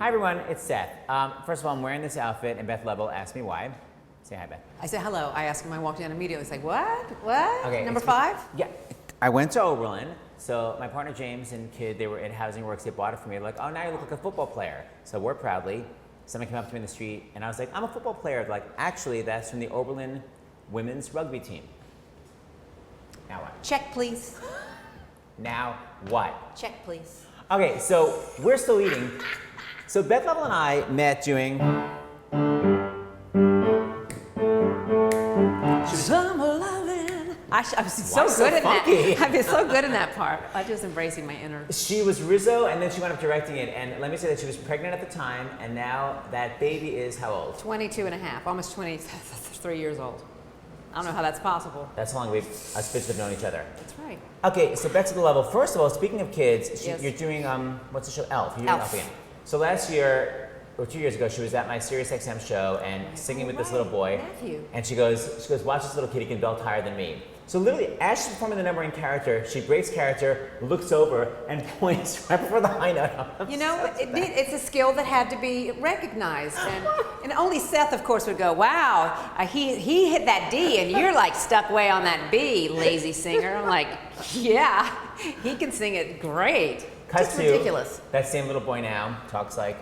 Hi everyone, it's Seth. First of all, I'm wearing this outfit and Beth Leavel asked me why. Say hi, Beth. I said hello. I asked him. I walked in immediately. It's like, what? What? Okay, Number 5? Yeah. I went to Oberlin, so my partner James and kid, they were at Housing Works, they bought it for me. They're like, oh, now you look like a football player. So I wore it proudly. Someone came up to me in the street and I was like, I'm a football player. They're like, actually, that's from the Oberlin women's rugby team. Now what? Check, please. Now what? Check, please. Okay, so we're still eating. So Beth Leavel and I met doing Some loving. I was so Why so good in funky? that. I've been so good in that part. I'm just embracing my inner. She was Rizzo, and then she wound up directing it. And let me say that she was pregnant at the time, and now that baby is how old? 22 and a half, almost 23 years old. I don't know how that's possible. That's how long us bitches have known each other. That's right. Okay, so back to the level. First of all, speaking of kids, Yes. you're doing, what's the show? Elf. You're doing Elf. Elf again. So last year, or 2 years ago, she was at my SiriusXM show and singing with this little boy. Matthew. And she goes, watch this little kid, he can belt higher than me. So literally, as she's performing the number in character, she breaks character, looks over, and points right before the high note. You know, it's a skill that had to be recognized. And only Seth, of course, would go, wow, he hit that D, and you're like stuck way on that B, lazy singer. I'm like, yeah, he can sing it great. Just ridiculous. That same little boy now talks like,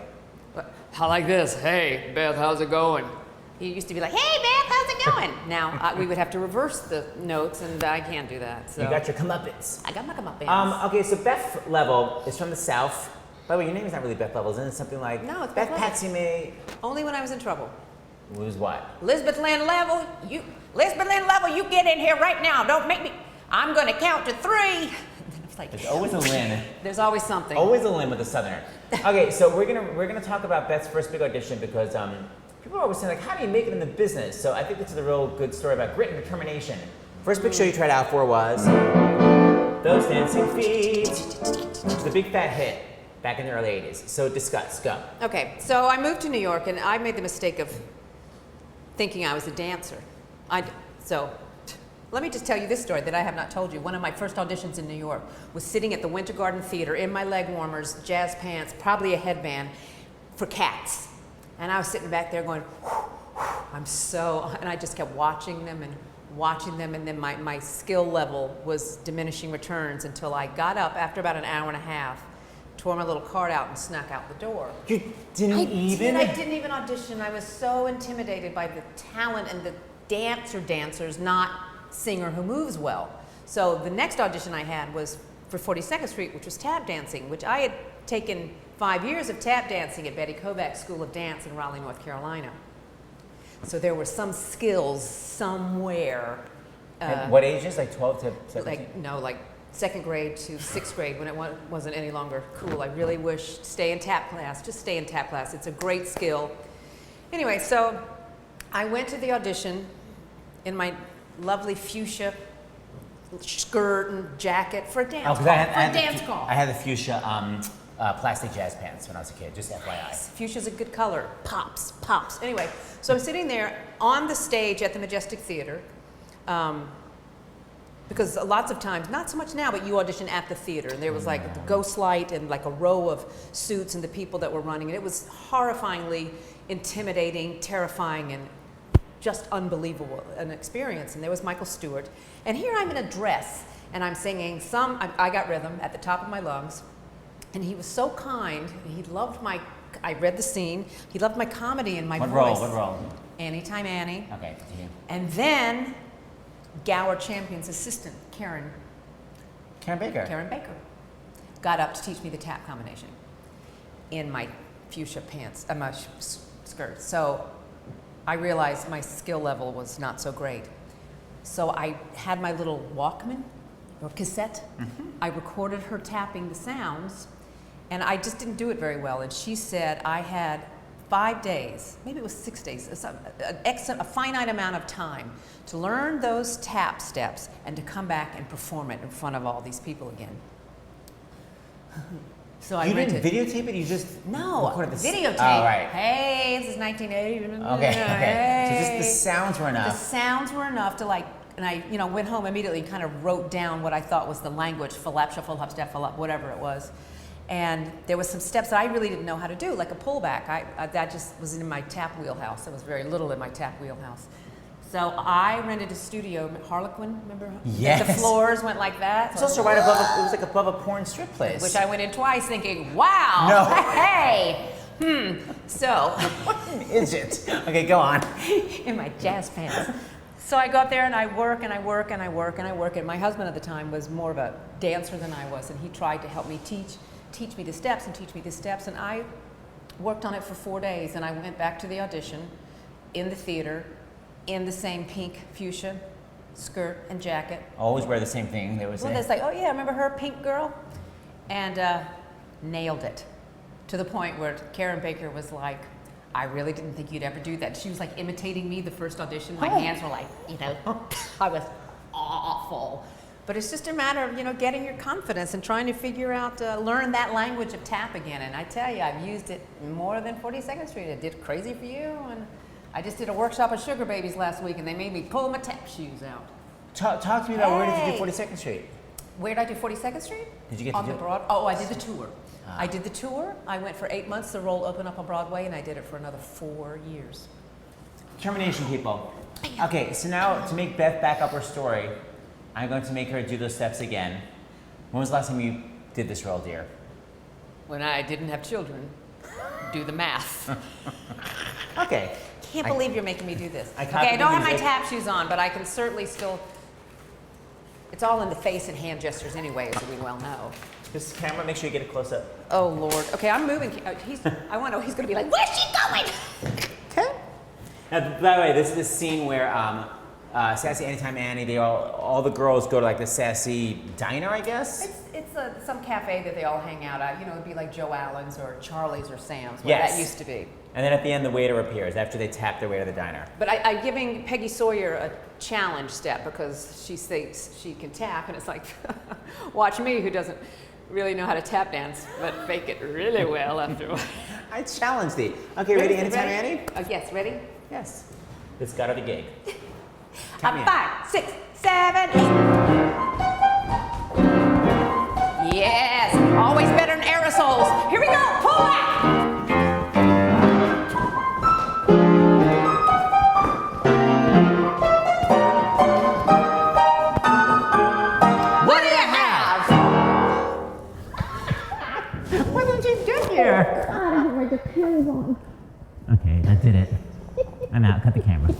How like this? Hey, Beth, how's it going? He used to be like, hey, Beth, how's it going? Now, we would have to reverse the notes, and I can't do that. So. you got your comeuppance. I got my comeuppance. Okay, so Beth Leavel is from the South. By the way, your name is not really Beth Leavel, isn't it? Something like No, it's Beth Leavel. Patsy May. Only when I was in trouble. Lose what? Lisbeth Lynn Level, you get in here right now. Don't make me. I'm going to count to 3. It's like, There's always a Lynn. There's always something. Always a Lynn with a Southerner. Okay, so we're gonna talk about Beth's first big audition because people are always saying like, how do you make it in the business? So I think this is a real good story about grit and determination. First big show you tried out for was Those Dancing Feet. It was a big fat hit back in the early 80s. So discuss, go. Okay, so I moved to New York, and I made the mistake of thinking I was a dancer. So let me just tell you this story that I have not told you. One of my first auditions in New York was sitting at the Winter Garden Theater in my leg warmers, jazz pants, probably a headband for Cats. And I was sitting back there going, and I just kept watching them, and then my skill level was diminishing returns until I got up after about an hour and a half, tore my little card out and snuck out the door. You didn't even? I didn't even audition. I was so intimidated by the talent and the dancers, not singer who moves well. So the next audition I had was for 42nd Street, which was tap dancing, which I had taken 5 years of tap dancing at Betty Kovacs School of Dance in Raleigh, North Carolina. So there were some skills somewhere. At what ages? Like 12 to 17? Like 2nd grade to 6th grade when it wasn't any longer cool. I really wish stay in tap class. Just stay in tap class. It's a great skill. Anyway, so I went to the audition in my lovely fuchsia skirt and jacket for a dance call. I had the fuchsia plastic jazz pants when I was a kid, just FYI. Fuchsia's a good color. Pops. Anyway, so I'm sitting there on the stage at the Majestic Theater, because lots of times, not so much now, but you audition at the theater, and there was like the ghost light and like a row of suits and the people that were running, and it was horrifyingly intimidating, terrifying, and just unbelievable an experience. And there was Michael Stewart, and here I'm in a dress, and I'm singing I got rhythm at the top of my lungs, and he was so kind. He loved I read the scene. He loved my comedy and my voice. What role? Anytime Annie. Okay, continue. And then Gower Champion's assistant, Karen Baker, got up to teach me the tap combination in my fuchsia pants, my skirt. So I realized my skill level was not so great. So I had my little Walkman or cassette. Mm-hmm. I recorded her tapping the sounds, and I just didn't do it very well. And she said I had 5 days, maybe it was 6 days, a finite amount of time to learn those tap steps and to come back and perform it in front of all these people again. So I didn't videotape it? You just recorded the videotape. Oh, right. Hey, this is 1980. Okay. Hey. So just the sounds were enough. The sounds were enough to and I went home immediately and kind of wrote down what I thought was the language, falap, shuffle, hop, step, falap, whatever it was. And there was some steps that I really didn't know how to do, like a pullback. That just was in my tap wheelhouse. There was very little in my tap wheelhouse. So I rented a studio, Harlequin, remember? Yes. The floors went like that. It's also right above, it was like above a porn strip place. Which I went in twice thinking, wow, No. hey, So. What an idiot. Okay, go on. In my jazz pants. So I go up there and I work and I work and I work and I work. And my husband at the time was more of a dancer than I was. And he tried to help me teach me the steps and teach me the steps. And I worked on it for 4 days. And I went back to the audition in the theater in the same pink fuchsia skirt and jacket. Always wear the same thing, they would say. Well, they say, oh yeah, remember her, pink girl? And nailed it to the point where Karen Baker was like, I really didn't think you'd ever do that. She was like imitating me the first audition. My hands were like, I was awful. But it's just a matter of, getting your confidence and trying to figure out, learn that language of tap again. And I tell you, I've used it more than 42nd Street. I did Crazy for You, and I just did a workshop at Sugar Babies last week, and they made me pull my tap shoes out. Talk to me about where did you do 42nd Street? Where did I do 42nd Street? Did you get on to the do Broadway? Oh, I did the tour. I did the tour. I went for 8 months. The role opened up on Broadway, and I did it for another 4 years. Termination, people. Okay, so now to make Beth back up her story, I'm going to make her do those steps again. When was the last time you did this role, dear? When I didn't have children. Do the math. Okay. Can't believe you're making me do this. I don't have my tap shoes on, but I can certainly still. It's all in the face and hand gestures anyway, as we well know. This camera, make sure you get a close up. Oh Lord. Okay, I'm moving. I want to know he's going to be like, where's she going? Okay. Now, by the way, this is the scene where Sassy Anytime Annie, all the girls go to like the Sassy diner, I guess. It's some cafe that they all hang out at. It'd be like Joe Allen's or Charlie's or Sam's, where Yes. that used to be. And then at the end, the waiter appears after they tap their way to the diner. But I'm giving Peggy Sawyer a challenge step because she thinks she can tap, and it's like, watch me, who doesn't really know how to tap dance, but fake it really well afterwards. I challenge thee. Okay, ready? Anytime Annie? Yes, ready? Yes. This got her the gig. 5, 6, 7, 8. Yes, always better than aerosols. Here we go, pull out. What do you have? What did you do here? I didn't like the clothes on. Okay, that did it. I'm out. Cut the camera.